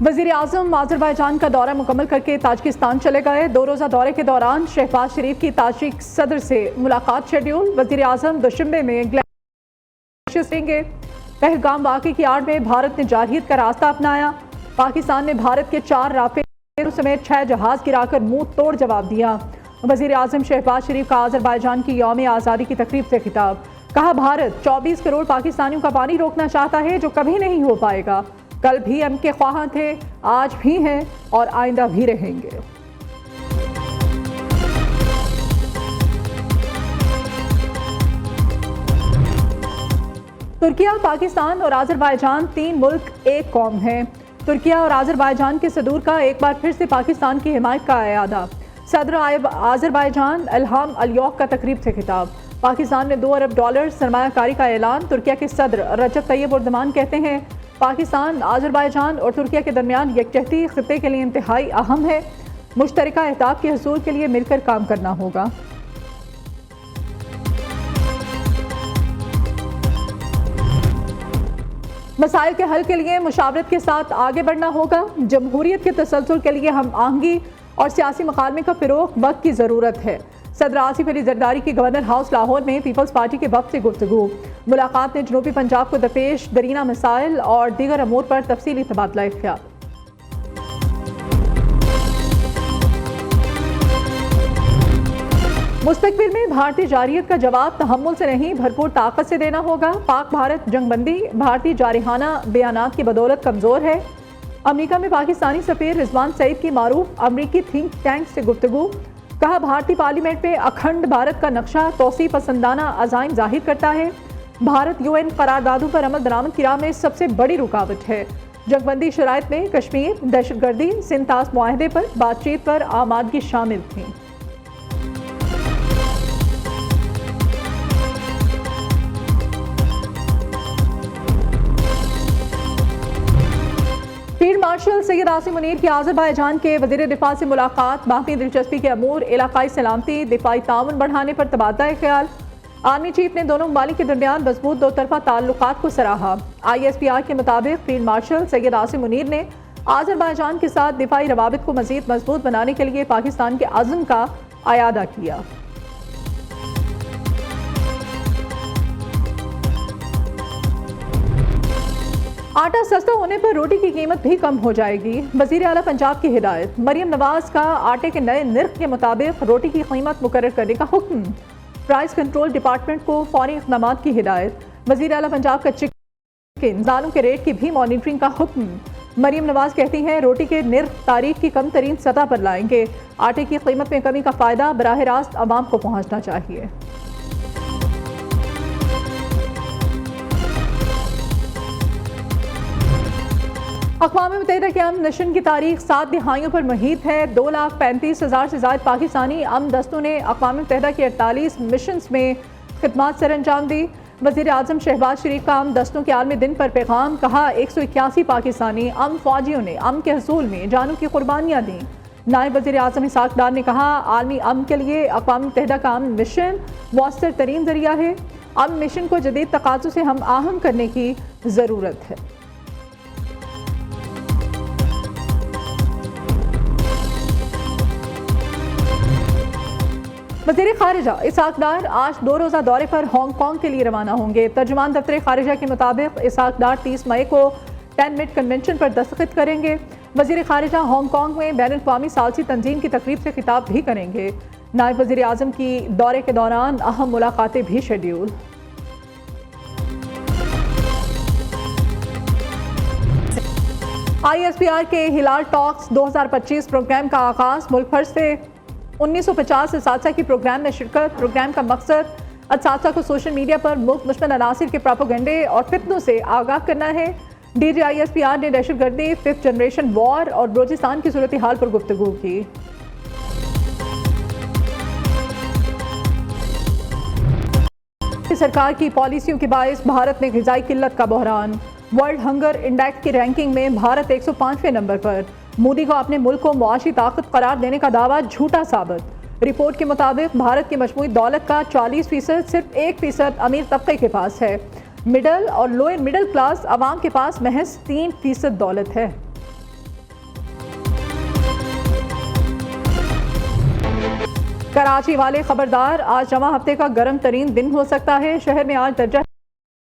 वज़ीर आज़म आज़रबाईजान का दौरा मुकम्मल करके ताजिकिस्तान चले गए। 2 रोज़ा दौरे के दौरान शहबाज शरीफ की ताजिक सदर से मुलाकात शेड्यूल। वज़ीर आज़म दुशंबे में ग्लेशियर देंगे। पहलगाम वाक़े की आड़ में भारत ने जारहियत का रास्ता अपनाया। पाकिस्तान ने भारत के 4 राफेल समेत 6 जहाज़ गिराकर मुंह तोड़ जवाब दिया। वज़ीर आज़म शहबाज शरीफ का आज़रबाईजान की यौम आज़ादी की तकरीब से खिताब। कहा, भारत 24 करोड़ पाकिस्तानियों का पानी रोकना चाहता है जो कभी नहीं हो पाएगा। कल भी हम के ख्वाह थे, आज भी हैं और आइंदा भी रहेंगे। तुर्किया, पाकिस्तान और आज़रबाईजान 3 मुल्क एक कौम हैं। तुर्किया और आज़रबाईजान के सदूर का एक बार फिर से पाकिस्तान की हिमायत का इरादा। सदर आज़रबाईजान इल्हाम अलियोव का तकरीब से खिताब। पाकिस्तान ने $2 अरब सरमायाकारी का ऐलान। तुर्किया के सदर रजब तैयब एर्दोगान कहते हैं, पाकिस्तान, आज़रबाईजान और तुर्किया के दरमियान यकजहती खित्ते के लिए इंतहाई अहम है। मुश्तरका अहदाफ के हसूल के लिए मिलकर काम करना होगा। मसाइल के हल के लिए मुशावरत के साथ आगे बढ़ना होगा। जमहूरियत के तसलसल के लिए हम आहंगी और सियासी मकालमे का फ़रोग़ वक्त की ज़रूरत है। सदर आसिफ अली जरदारी की गवर्नर हाउस लाहौर में पीपल्स पार्टी के वफ़द से गुफ्तगू। मुलाकात में जनूबी पंजाब को दरपेश दरीना मसाइल और दीगर अमूर पर तफसीली तबादला ख्याल। मुस्तकबिल में भारतीय जारहियत का जवाब तहम्मुल से नहीं, भरपूर ताकत से देना होगा। पाक भारत जंगबंदी भारतीय जारहाना बयानात की बदौलत कमज़ोर है। अमरीका में पाकिस्तानी सफ़ीर रिजवान सईद की मारूफ अमरीकी थिंक टैंक से गुफ्तगू। कहा, भारतीय पार्लियामेंट में अखंड भारत का नक्शा तोसी पसंदाना अज़ाइम जाहिर करता है। भारत UN करारदादों पर अमल दरामद की राह में सबसे बड़ी रुकावट है। जंगबंदी शराइत में कश्मीर, दहशतगर्दी, सिंतास मुआहदे पर बातचीत पर आमादगी शामिल थी। फील्ड मार्शल सैयद आसिम मुनीर की आज़रबाईजान के वज़ीर दिफा से मुलाकात। बाकी दिलचस्पी के अमूर, इलाकाई सलामती, दिफाई ताउन बढ़ाने पर तबादला ख्याल। आर्मी चीफ ने दोनों ममालिक के दरमियान मजबूत दो तरफा ताल्लुकात को सराहा। ISPR के मुताबिक फील्ड मार्शल सैयद आसिम मुनीर ने आज़रबाईजान के साथ दिफाई रवाबित को मज़ीद मजबूत बनाने के लिए पाकिस्तान के अज़्म का अयादा किया। आटा सस्ता होने पर रोटी की कीमत भी कम हो जाएगी। वज़ीर आला पंजाब की हिदायत। मरियम नवाज का आटे के नए निर्ख के मुताबिक रोटी की कीमत मुकर्रर करने का हुक्म। प्राइस कंट्रोल डिपार्टमेंट को फौरी इक़दामात की हिदायत। वज़ीर आला पंजाब का चिकन दालों के रेट की भी मॉनिटरिंग का हुक्म। मरियम नवाज कहती हैं, रोटी के निर्ख तारीख की कम तरीन सतह पर लाएंगे। आटे की कीमत में कमी का फ़ायदा बराह रास्त आवाम को पहुँचना चाहिए। अक़वाम मुत्तहिदा के अमन मिशन की तारीख 7 दिहाइयों पर मुहित है। 2,35,000 से ज़ायद पाकिस्तानी अमन दस्तों ने अक़वाम मुत्तहिदा के 48 मिशंस में खिदमात सर अंजाम दी। वज़ीर आज़म शहबाज शरीफ का अमन दस्तों के आलमी दिन पर पैगाम। कहा, 181 पाकिस्तानी अमन फ़ौजियों ने अमन के हसूल में जानों की कुर्बानियाँ दी। नायब वज़ीर आज़म इसाक डार ने कहा, आलमी अमन के लिए अक़वाम मुत्तहिदा का अमन मिशन मौसर तरीन ज़रिया है। अमन मिशन को जदीद तकाज़ों से हम आहंग करने की ज़रूरत है। वज़ीर ख़ारिजा इसाक डार आज 2 रोज़ा दौरे पर हांगकांग के लिए रवाना होंगे। तर्जुमान दफ्तर ख़ारिजा के मुताबिक इसाक डार 30 मई को 10 मिनट कन्वेंशन पर दस्तखत करेंगे। वज़ीर ख़ारिजा हांगकांग में बैनुल-अक़वामी सालसी तंजीम की तकरीब से खिताब भी करेंगे। नायब वज़ीर आज़म की दौरे के दौरान अहम मुलाकातें भी शेड्यूल। ISPR के हिलाल टॉक्स 2025 प्रोग्राम का आगाज़। मुल्क भर से 1950 असातिज़ा की प्रोग्राम में शिरकत। प्रोग्राम का मकसद असातिज़ा को सोशल मीडिया पर मुल्क दुश्मन अनासिर के प्रोपेगेंडे और फितनों से आगाह करना है। DG ISPR ने दहशतगर्दी, 5th जनरेशन वॉर और बलूचिस्तान की सूरत हाल पर गुफ्तगू की। सरकार की पॉलिसियों के बायस भारत में ग़िज़ाई किल्लत का बहरान। वर्ल्ड हंगर इंडेक्स की रैंकिंग में भारत 105वें नंबर पर। मोदी को अपने मुल्क को मुआशी ताकत करार देने का दावा झूठा साबित। रिपोर्ट के मुताबिक भारत की मजमूई दौलत का 40% सिर्फ 1% अमीर तबके के पास है। मिडल और लोअर मिडिल क्लास अवाम के पास महज 3% दौलत है। कराची वाले खबरदार, आज जमा हफ्ते का गर्म तरीन दिन हो सकता है। शहर में आज दर्जा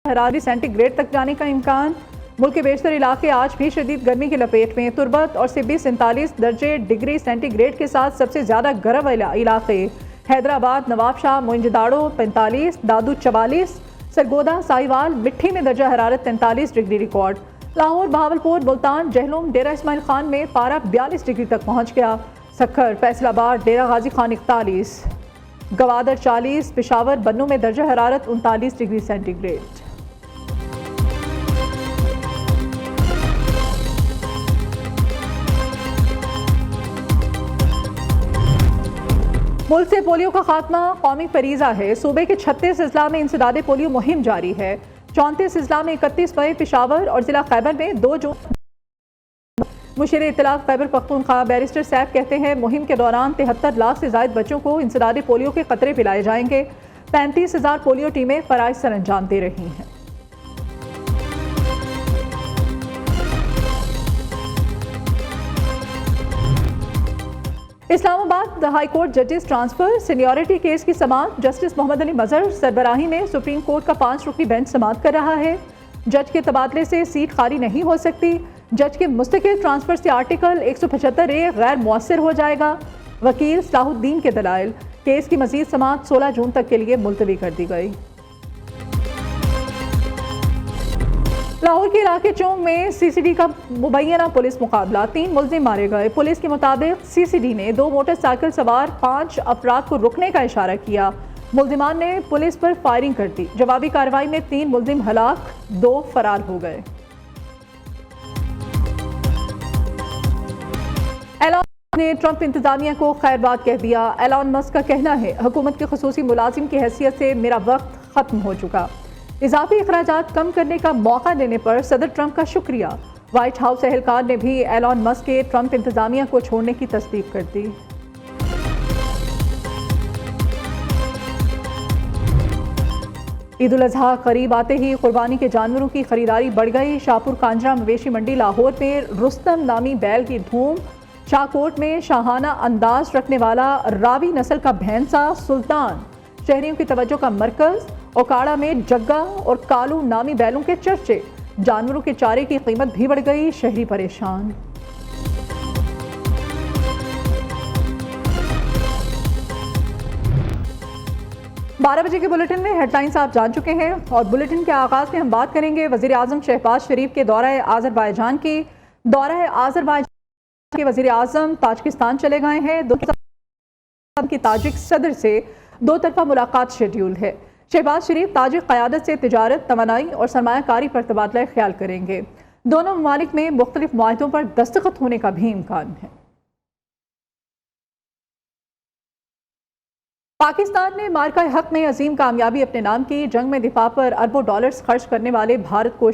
हरारत सेंटीग्रेड तक जाने का इम्कान। मुल्क के बेशतर इलाके आज भी शदीद गर्मी की लपेट में। तुरबत और सिब्बी 47 दर्जे डिग्री सेंटीग्रेड के साथ सबसे ज़्यादा गर्म इलाके हैदराबाद, नवाबशाह, मोइंजदाड़ो 45, दादू 44, सरगोदा, साहिवाल, मिट्टी में दर्जा हरारत 43 डिग्री रिकॉर्ड। लाहौर, बहावलपुर, मुल्तान, जहलुम, डेरा इस्माइल खान में पारा 42 डिग्री तक पहुँच गया। सक्खर, फैसलाबाद, डेरा गाजी खान 41, गवादर 40, पेशावर, बन्नू में दर्जा हरारत 39 डिग्री सेंटीग्रेड। मुल्क से पोलियो का खात्मा कौमी फरीजा है। सूबे के 36 अजला में इंसदाद पोलियो मुहिम जारी है। 34 अजला में 31 मई, पेशावर और जिला खैबर में 2 जून। मुशीर इत्तलाफ खैबर पख्तूनख्वा बैरिस्टर सैफ कहते हैं, मुहिम के दौरान 73 लाख से ज़ायद बच्चों को इंसदाद पोलियो के खतरे पिलाए जाएंगे। 35,000 पोलियो टीमें फ़राइज़ सर अंजाम दे रही हैं। इस्लामाबाद हाई कोर्ट जजेस ट्रांसफर सीनियरिटी केस की समाअत जस्टिस मोहम्मद अली मजहर सरबराही में सुप्रीम कोर्ट का 5 रुकनी बेंच समाअत कर रहा है। जज के तबादले से सीट खाली नहीं हो सकती। जज के मुस्तकिल ट्रांसफर से आर्टिकल 175A गैर मुअस्सर हो जाएगा। वकील सलाहुद्दीन के दलाइल। केस की मजीद समाअत 16 जून तक के लिए मुलतवी कर दी गई। लाहौर के इलाके चौक में सीसीडी का मुबैना पुलिस मुकाबला, 3 मुलजिम मारे गए। पुलिस के मुताबिक सीसीडी ने 2 मोटरसाइकिल सवार 5 अफराद को रुकने का इशारा किया। मुलजिमान ने पुलिस पर फायरिंग कर दी। जवाबी कार्रवाई में 3 मुलजिम हलाक, 2 फरार हो गए। एलन ने ट्रंप इंतजामिया को खैरबाद कह दिया। एलन मस्क का कहना है, हुकूमत के खुसूसी मुलाजिम की हैसियत से मेरा वक्त खत्म हो चुका। इजाफी अखराजात कम करने का मौका देने पर सदर ट्रंप का शुक्रिया। व्हाइट हाउस एहलकार ने भी एलन मस्क के ट्रंप इंतजामिया को छोड़ने की तस्दीक कर दी। ईद उल अजहा करीब आते ही कुर्बानी के जानवरों की खरीदारी बढ़ गई। शाहपुर कांजरा मवेशी मंडी लाहौर में रुस्तम नामी बैल की धूम। शाहकोट में शाहाना अंदाज रखने वाला रावी नस्ल का भैंसा सुल्तान शहरियों की तवज्जो का मरकज। ओकाड़ा में जग्गा और कालू नामी बैलों के चर्चे। जानवरों के चारे की कीमत भी बढ़ गई, शहरी परेशान। बारह बजे के बुलेटिन में हेडलाइंस आप जान चुके हैं और बुलेटिन के आगाज में हम बात करेंगे वजीर आजम शहबाज शरीफ के दौरा आज़रबाईजान की। दौरा आज़रबाईजान के वजीर आजम ताजिकिस्तान चले गए हैं। की ताजिक सदर से 2 तरफा मुलाकात शेड्यूल है। शहबाज शरीफ ताजिक क़यादत से तिजारत, तवानाई और सरमायाकारी पर तबादला ख्याल करेंगे। दोनों ममालिक में मुख्तलिफ मुआहदों पर दस्तखत होने का भी इम्कान है। पाकिस्तान ने मार्का हक में अजीम कामयाबी अपने नाम की। जंग में दिफा पर अरबों डॉलर्स खर्च करने वाले भारत को